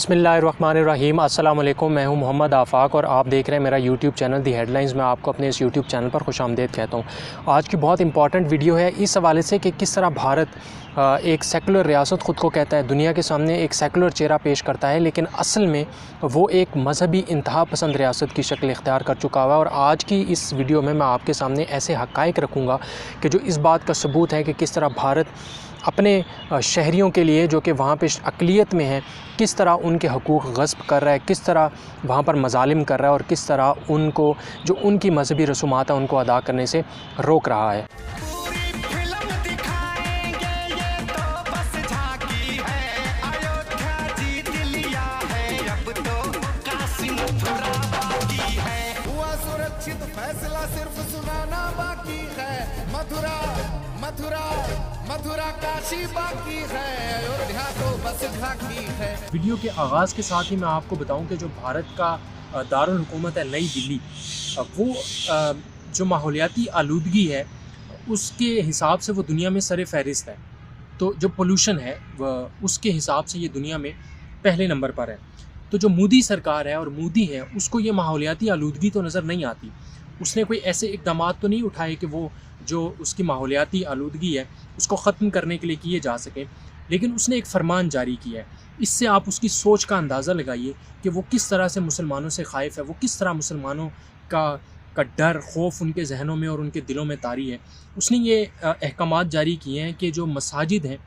बिस्मिल्लाहिर्रहमानिर्रहीम। अस्सलाम वालेकुम। मैं हूं मोहम्मद आफ़ाक और आप देख रहे हैं मेरा यूट्यूब चैनल दी हेडलाइंस। मैं आपको अपने इस यूट्यूब चैनल पर खुशामदीद कहता हूं। आज की बहुत इंपॉर्टेंट वीडियो है इस हवाले से कि किस तरह भारत एक सेकुलर रियासत ख़ुद को कहता है, दुनिया के सामने एक सेकुलर चेहरा पेश करता है, लेकिन असल में वो एक मजहबी इंतहा पसंद रियासत की शक्ल इख्तियार कर चुका हुआ है। और आज की इस वीडियो में मैं आपके सामने ऐसे हक़ाइक़ रखूँगा कि जो इस बात का सबूत है कि किस तरह भारत अपने शहरियों के लिए जो कि वहाँ पे अक़लियत में हैं, किस तरह उनके हकूक़ ग़स्ब कर रहा है, किस तरह वहाँ पर मज़ालिम कर रहा है और किस तरह उनको जो उनकी मजहबी रसूमात हैं उनको अदा करने से रोक रहा है। फैसला सिर्फ सुनाना बाकी है, मथुरा मथुरा मथुरा काशी बाकी है, अयोध्या तो बस झांकी है। वीडियो के आगाज़ के साथ ही मैं आपको बताऊं कि जो भारत का दारुल हुकूमत है नई दिल्ली, वो जो माहौलियाती आलूदगी है उसके हिसाब से वो दुनिया में सर फहरिस्त है। तो जो पोल्यूशन है वह उसके हिसाब से ये दुनिया में पहले नंबर पर है। तो जो मोदी सरकार है और मोदी है उसको ये माहौलियाती आलूदगी तो नज़र नहीं आती। उसने कोई ऐसे इक़दाम तो नहीं उठाए कि वो जो उसकी माहौलियाती आलूदगी है उसको ख़त्म करने के लिए किए जा सकें, लेकिन उसने एक फ़रमान जारी किया है। इससे आप उसकी सोच का अंदाज़ा लगाइए कि वो किस तरह से मुसलमानों से ख़ाइफ़ है, वो किस तरह मुसलमानों का डर खौफ उनके जहनों में और उनके दिलों में तारी है। उसने ये अहकामात जारी किए हैं कि जो मसाजिद हैं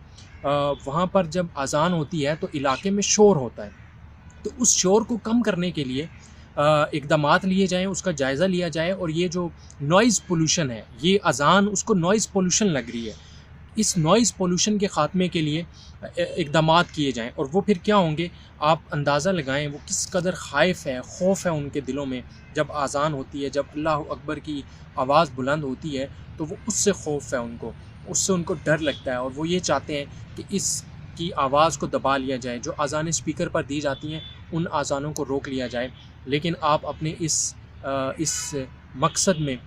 वहाँ पर जब अज़ान होती है तो इलाके में शोर होता है, तो उस शोर को कम करने के लिए इक़दामात लिए जाएँ, उसका जायज़ा लिया जाए। और ये जो नॉइज़ पोल्यूशन है, ये अज़ान उसको नॉइज़ पोल्यूशन लग रही है, इस नॉइज़ पोल्यूशन के ख़ात्मे के लिए इक़दामात किए जाएँ। और वो फिर क्या होंगे आप अंदाज़ा लगाएँ, वो किस कदर ख़ाइफ़ है, खौफ है उनके दिलों में। जब अज़ान होती है, जब अल्लाह अकबर की आवाज़ बुलंद होती है तो वो उससे खौफ है उनको, उससे उनको डर लगता है। और वो ये चाहते हैं कि इसकी आवाज़ को दबा लिया जाए, जो अज़ानें स्पीकर पर दी जाती हैं उन अज़ानों को रोक लिया जाए। लेकिन आप अपने इस मकसद में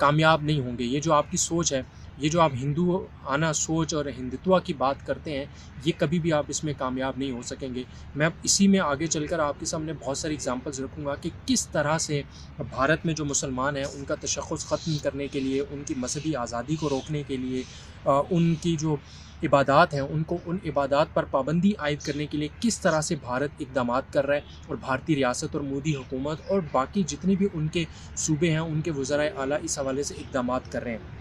कामयाब नहीं होंगे। ये जो आपकी सोच है, ये जो आप हिंदू आना सोच और हिंदुत्व की बात करते हैं, ये कभी भी आप इसमें कामयाब नहीं हो सकेंगे। मैं अब इसी में आगे चलकर आपके सामने बहुत सारी एग्जांपल्स रखूँगा कि किस तरह से भारत में जो मुसलमान हैं उनका तशख़्ख़ुस ख़त्म करने के लिए, उनकी मज़हबी आज़ादी को रोकने के लिए, उनकी जो इबादात हैं उनको उन इबादात पर पाबंदी आयद करने के लिए किस तरह से भारत इक़दामात कर रहा है। और भारतीय रियासत और मोदी हुकूमत और बाकी जितने भी उनके सूबे हैं उनके वज़राए आला इस हवाले से इक़दामात कर रहे हैं।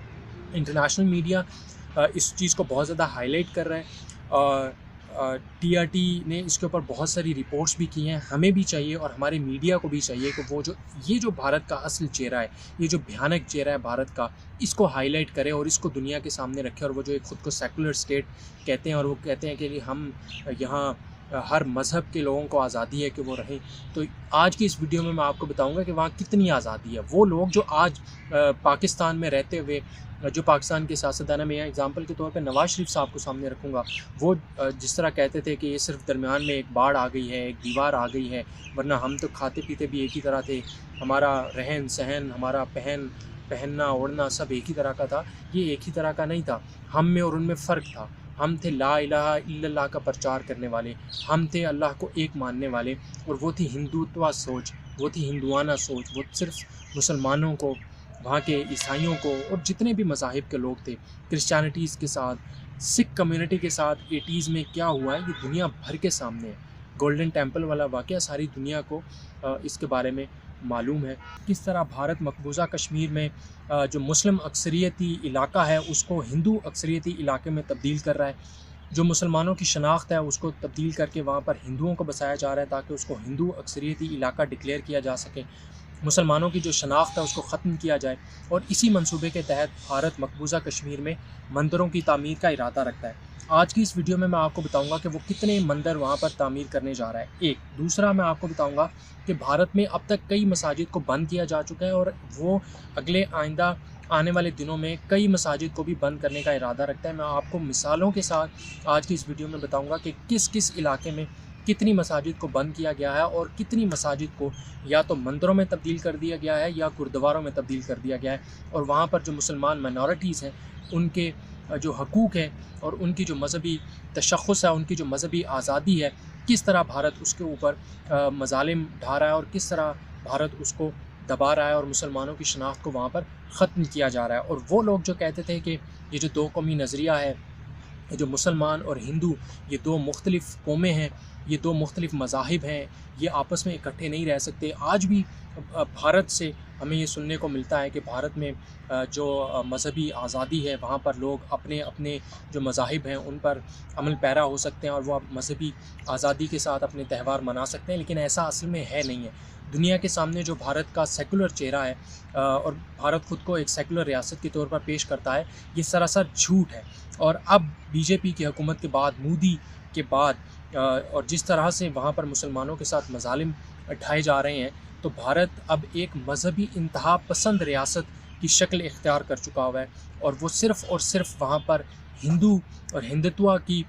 इंटरनेशनल मीडिया इस चीज़ को बहुत ज़्यादा हाईलाइट कर रहा है। TRT ने इसके ऊपर बहुत सारी रिपोर्ट्स भी की हैं। हमें भी चाहिए और हमारे मीडिया को भी चाहिए कि वो जो ये जो भारत का असल चेहरा है, ये जो भयानक चेहरा है भारत का, इसको हाईलाइट करें और इसको दुनिया के सामने रखें। और वो जो एक ख़ुद को सेकुलर स्टेट कहते हैं और वो कहते हैं कि हम यहाँ हर मज़हब के लोगों को आज़ादी है कि वो रहें। तो आज की इस वीडियो में मैं आपको बताऊंगा कि वहाँ कितनी आज़ादी है। वो लोग जो आज पाकिस्तान में रहते हुए, जो पाकिस्तान के सियासतदान, मैं यहाँ एग्जांपल के तौर पे नवाज़ शरीफ साहब को सामने रखूँगा, वो जिस तरह कहते थे कि ये सिर्फ दरमियान में एक बाढ़ आ गई है, एक दीवार आ गई है, वरना हम तो खाते पीते भी एक ही तरह थे, हमारा रहन सहन, हमारा पहनना ओढ़ना सब एक ही तरह का था। ये एक ही तरह का नहीं था, हम में और उनमें फ़र्क था। हम थे ला इलाहा इल्लल्लाह का प्रचार करने वाले, हम थे अल्लाह को एक मानने वाले, और वो थी हिंदुत्व सोच, वो थी हिंदुआना सोच। वो सिर्फ मुसलमानों को, वहाँ के ईसाइयों को और जितने भी मज़ाहिब के लोग थे, क्रिश्चियनिटीज़ के साथ, सिख कम्युनिटी के साथ 80s में क्या हुआ है ये दुनिया भर के सामने है। गोल्डन टेम्पल वाला वाक़या सारी दुनिया को इसके बारे में मालूम है। किस तरह भारत मकबूजा कश्मीर में जो मुस्लिम अक्सरियती इलाका है उसको हिंदू अक्सरियती इलाके में तब्दील कर रहा है। जो मुसलमानों की शनाख्त है उसको तब्दील करके वहाँ पर हिंदुओं को बसाया जा रहा है ताकि उसको हिंदू अक्सरियती इलाका डिक्लेयर किया जा सके। मुसलमानों की जो शनाख्त है उसको ख़त्म किया जाए। और इसी मंसूबे के तहत भारत मकबूजा कश्मीर में मंदिरों की तामीर का इरादा रखता है। आज की इस वीडियो में मैं आपको बताऊंगा कि वो कितने मंदिर वहाँ पर तामीर करने जा रहा है। एक दूसरा मैं आपको बताऊंगा कि भारत में अब तक कई मसाजिद को बंद किया जा चुका है और वो अगले आइंदा आने वाले दिनों में कई मसाजिद को भी बंद करने का इरादा रखता है। मैं आपको मिसालों के साथ आज की इस वीडियो में बताऊँगा कि किस किस इलाके में कितनी मसाजिद को बंद किया गया है और कितनी मसाजिद को या तो मंदिरों में तब्दील कर दिया गया है या गुरुद्वारों में तब्दील कर दिया गया है। और वहाँ पर जो मुसलमान माइनॉरिटीज़ हैं उनके जो हकूक़ हैं और उनकी जो मज़हबी तशख़्ख़ुस है, उनकी जो मज़हबी आज़ादी है, किस तरह भारत उसके ऊपर मज़ालिम ढा रहा है और किस तरह भारत उसको दबा रहा है और मुसलमानों की शनाख्त को वहाँ पर ख़त्म किया जा रहा है। और वो लोग जो कहते थे कि ये जो दो कौमी नज़रिया है, जो मुसलमान और हिंदू ये दो मुख्तलिफ़ कौमें हैं, ये दो मुख्तलिफ़ मज़ाहिब हैं, ये आपस में इकट्ठे नहीं रह सकते। आज भी भारत से हमें ये सुनने को मिलता है कि भारत में जो मज़हबी आज़ादी है, वहाँ पर लोग अपने अपने जो मज़ाहिब हैं उन पर अमल पैरा हो सकते हैं और वो मज़हबी आज़ादी के साथ अपने त्यौहार मना सकते हैं, लेकिन ऐसा असल में है नहीं है। दुनिया के सामने जो भारत का सेकुलर चेहरा है और भारत ख़ुद को एक सेकुलर रियासत के तौर पर पेश करता है, ये सरासर झूठ है। और अब बीजेपी की हुकूमत के बाद, मोदी के बाद और जिस तरह से वहाँ पर मुसलमानों के साथ मज़ालिम ढाए जा रहे हैं, तो भारत अब एक मज़हबी इंतहा पसंद रियासत की शक्ल इख्तियार कर चुका हुआ है और वो सिर्फ़ और सिर्फ वहाँ पर हिंदू और हिंदुत्व की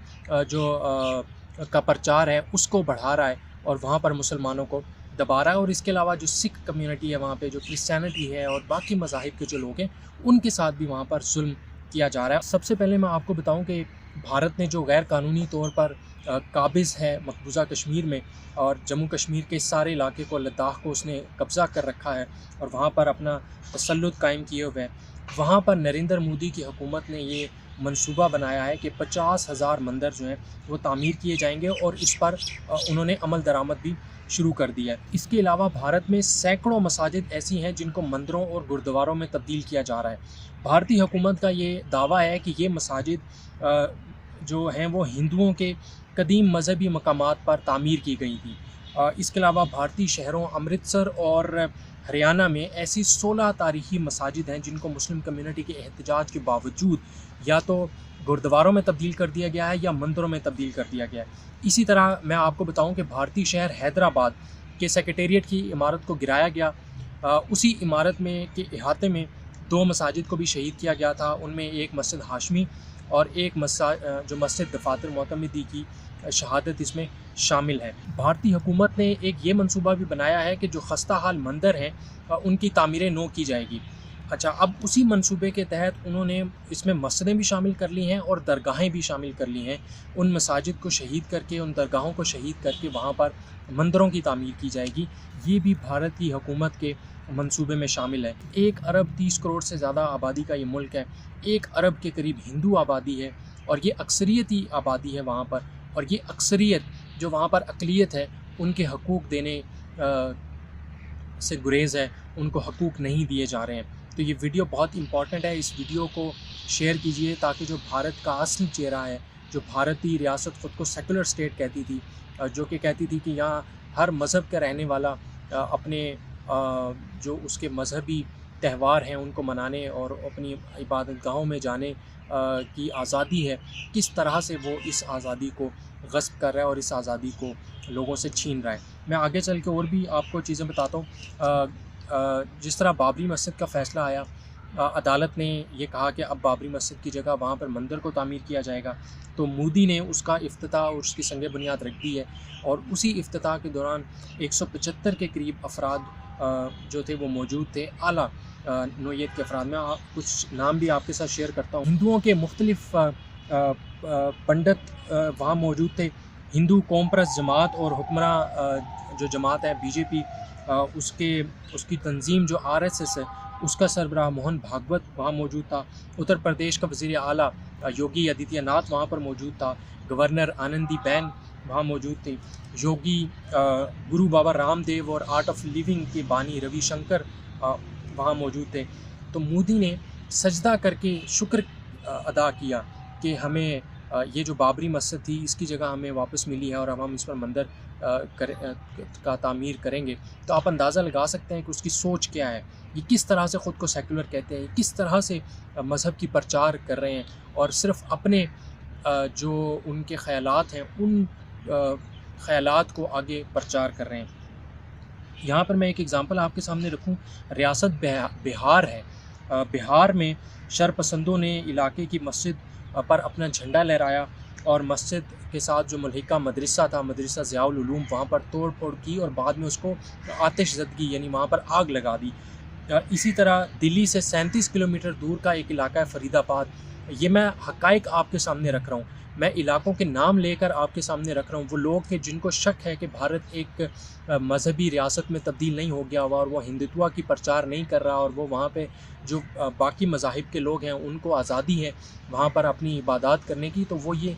का प्रचार है उसको बढ़ा रहा है और वहाँ पर मुसलमानों को दबा रहा है। और इसके अलावा जो सिख कम्युनिटी है वहाँ पे, जो क्रिश्चियनिटी है और बाकी मज़ाहिब के जो लोग हैं, उनके साथ भी वहाँ पर जुल्म किया जा रहा है। सबसे पहले मैं आपको बताऊं कि भारत ने जो गैर कानूनी तौर पर काबिज़ है मकबूजा कश्मीर में और जम्मू कश्मीर के सारे इलाके को, लद्दाख को उसने कब्ज़ा कर रखा है और वहाँ पर अपना तसल्लुत कायम किए हुए है। वहाँ पर नरेंद्र मोदी की हुकूमत ने ये मंसूबा बनाया है कि 50,000 मंदिर जो हैं वो तामीर किए जाएंगे और इस पर उन्होंने अमल दरामद भी शुरू कर दिया है। इसके अलावा भारत में सैकड़ों मसाजिद ऐसी हैं जिनको मंदिरों और गुरुद्वारों में तब्दील किया जा रहा है। भारतीय हुकूमत का ये दावा है कि ये मसाजिद जो हैं वो हिंदुओं के कदीम मज़हबी मकामात पर तामीर की गई थी। इसके अलावा भारतीय शहरों अमृतसर और हरियाणा में ऐसी 16 तारीख़ी मसाजिद हैं जिनको मुस्लिम कम्युनिटी के एहतजाज के बावजूद या तो गुरुद्वारों में तब्दील कर दिया गया है या मंदिरों में तब्दील कर दिया गया है। इसी तरह मैं आपको बताऊं कि भारतीय शहर हैदराबाद के सेक्रेटेरिएट की इमारत को गिराया गया। उसी इमारत में के अहाते में 2 मसाजिद को भी शहीद किया गया था। उनमें एक मस्जिद हाशमी और एक जो मस्जिद दफातर मोतमिदी की शहादत इसमें शामिल है। भारतीय हुकूमत ने एक ये मंसूबा भी बनाया है कि जो खस्ता हाल मंदिर हैं उनकी तामीरें नो की जाएगी। अच्छा, अब उसी मंसूबे के तहत उन्होंने इसमें मस्जिदें भी शामिल कर ली हैं और दरगाहें भी शामिल कर ली हैं। उन मसाजिद को शहीद करके, उन दरगाहों को शहीद करके वहाँ पर मंदिरों की तामीर की जाएगी। ये भी भारत की हुकूमत के मंसूबे में शामिल है। 1 अरब 30 करोड़ से ज़्यादा आबादी का ये मुल्क है। 1 अरब के करीब हिंदू आबादी है और ये अक्सरियती आबादी है वहाँ पर, और ये अक्सरियत जो वहाँ पर अक़लियत है उनके हकूक़ देने से गुरेज़ है, उनको हकूक़ नहीं दिए जा रहे हैं। तो ये वीडियो बहुत इंपॉर्टेंट है, इस वीडियो को शेयर कीजिए ताकि जो भारत का असली चेहरा है, जो भारतीय रियासत ख़ुद को सेकुलर स्टेट कहती थी, जो कि कहती थी कि यहाँ हर मज़हब का रहने वाला अपने जो उसके मज़हबी त्यौहार हैं उनको मनाने और अपनी इबादतगाहों में जाने की आज़ादी है, किस तरह से वो इस आज़ादी को ग़स्ब कर रहा है और इस आज़ादी को लोगों से छीन रहा है। मैं आगे चल के और भी आपको चीज़ें बताता हूँ। जिस तरह बाबरी मस्जिद का फ़ैसला आया, अदालत ने ये कहा कि अब बाबरी मस्जिद की जगह वहाँ पर मंदिर को तामीर किया जाएगा, तो मोदी ने उसका इफ्तिताह और उसकी संग बुनियाद रख दी है। और उसी इफ्तिताह के दौरान 175 के करीब अफराद जो थे वो मौजूद थे, आला नौइयत के अफराद। मैं कुछ नाम भी आपके साथ शेयर करता हूँ। हिंदुओं के मुख्तलिफ पंडित वहाँ मौजूद थे। हिंदू कौम परस्त जमात और हुक्मरान जो जमात है बीजेपी, उसकी तंजीम जो RSS है, उसका सरबराह मोहन भागवत वहाँ मौजूद था। उत्तर प्रदेश का वज़ीर आला योगी आदित्यनाथ वहाँ पर मौजूद था। गवर्नर आनंदीबेन वहाँ मौजूद थे। योगी गुरु बाबा रामदेव और आर्ट ऑफ लिविंग के बानी रविशंकर वहाँ मौजूद थे। तो मोदी ने सजदा करके शुक्र अदा किया कि हमें ये जो बाबरी मस्जिद थी इसकी जगह हमें वापस मिली है और अब हम इस पर मंदिर का तामीर करेंगे। तो आप अंदाज़ा लगा सकते हैं कि उसकी सोच क्या है, ये किस तरह से ख़ुद को सेकुलर कहते हैं, किस तरह से मज़हब की प्रचार कर रहे हैं और सिर्फ़ अपने जो उनके ख़यालात हैं उन ख़यालात को आगे प्रचार कर रहे हैं। यहाँ पर मैं एक एग्ज़ाम्पल आपके सामने रखूँ। रियासत बिहार है। बिहार में शरपसंदों ने इलाके की मस्जिद पर अपना झंडा लहराया और मस्जिद के साथ जो मलहिका मदरसा था, मदरसा ज़ियाउल उलूम, वहाँ पर तोड़ फोड़ की और बाद में उसको आतिशज़दगी यानी वहाँ पर आग लगा दी। इसी तरह दिल्ली से 37 किलोमीटर दूर का एक इलाका है फरीदाबाद, ये मैं हक़ाइक़ आपके सामने रख रहा हूँ। मैं इलाकों के नाम लेकर आपके सामने रख रहा हूँ। वो लोग हैं जिनको शक है कि भारत एक मज़हबी रियासत में तब्दील नहीं हो गया हुआ और वो हिंदुत्व की प्रचार नहीं कर रहा, और वो वहाँ पे जो बाकी मज़ाहिब के लोग हैं उनको आज़ादी है वहाँ पर अपनी इबादत करने की। तो वो ये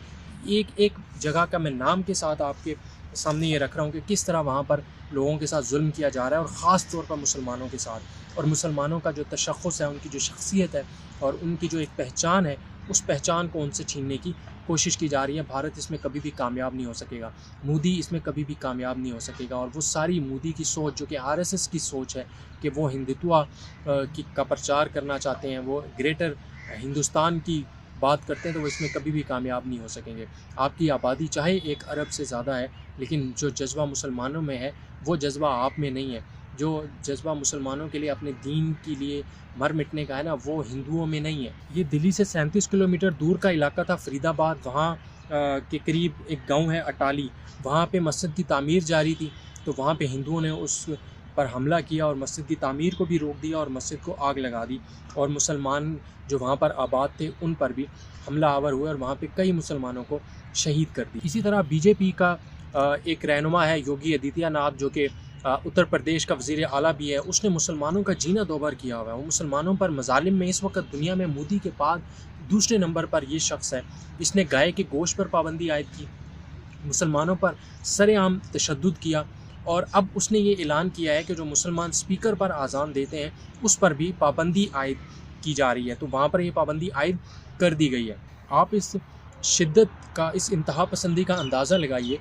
एक जगह का मैं नाम के साथ आपके सामने ये रख रहा हूँ कि किस तरह वहाँ पर लोगों के साथ जुल्म किया जा रहा है, और ख़ास तौर पर मुसलमानों के साथ। और मुसलमानों का जो तशख़्ख़ुस है, उनकी जो शख्सियत है और उनकी जो एक पहचान है, उस पहचान को उनसे छीनने की कोशिश की जा रही है। भारत इसमें कभी भी कामयाब नहीं हो सकेगा, मोदी इसमें कभी भी कामयाब नहीं हो सकेगा। और वो सारी मोदी की सोच जो कि आरएसएस की सोच है कि वो हिंदुत्व का प्रचार करना चाहते हैं, वो ग्रेटर हिंदुस्तान की बात करते हैं, तो वो इसमें कभी भी कामयाब नहीं हो सकेंगे। आपकी आबादी चाहे 1 अरब से ज़्यादा है, लेकिन जो जज्बा मुसलमानों में है वो जज्बा आप में नहीं है। जो जज्बा मुसलमानों के लिए अपने दीन के लिए मर मिटने का है ना, वो हिंदुओं में नहीं है। ये दिल्ली से 37 किलोमीटर दूर का इलाका था फरीदाबाद। वहाँ के करीब एक गांव है अटाली, वहाँ पे मस्जिद की तामीर जारी थी। तो वहाँ पे हिंदुओं ने उस पर हमला किया और मस्जिद की तामीर को भी रोक दिया और मस्जिद को आग लगा दी। और मुसलमान जो वहाँ पर आबाद थे उन पर भी हमला आवर हुए और वहाँ पे कई मुसलमानों को शहीद कर दी। इसी तरह बीजेपी का एक रहनुमा है योगी आदित्यनाथ, जो कि उत्तर प्रदेश का वज़ीर आला भी है। उसने मुसलमानों का जीना दोबार किया हुआ है। वो मुसलमानों पर मज़ालिम में इस वक्त दुनिया में मोदी के बाद दूसरे नंबर पर ये शख्स है। इसने गाय के गोश्त पर पाबंदी आयद की, मुसलमानों पर सरेआम तशद्दुद किया, और अब उसने ये ऐलान किया है कि जो मुसलमान स्पीकर पर आज़ान देते हैं उस पर भी पाबंदी आयद की जा रही है। तो वहाँ पर ये पाबंदी आयद कर दी गई है। आप इस शिद्दत का, इस इंतहा पसंदी का अंदाज़ा लगाइए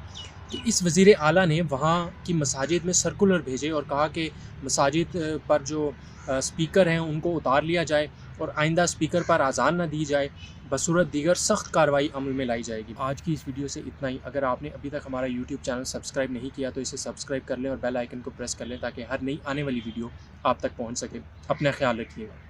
कि इस वज़ीर आला ने वहाँ की मसाजिद में सर्कुलर भेजे और कहा कि मसाजिद पर जो स्पीकर हैं उनको उतार लिया जाए और आइंदा स्पीकर पर आज़ान न दी जाए, बसूरत दीगर सख्त कार्रवाई अमल में लाई जाएगी। आज की इस वीडियो से इतना ही। अगर आपने अभी तक हमारा यूट्यूब चैनल सब्सक्राइब नहीं किया तो इसे सब्सक्राइब कर लें और बेल आइकन को प्रेस कर लें ताकि हर नई आने वाली वीडियो आप तक पहुँच सके। अपना ख्याल रखिएगा।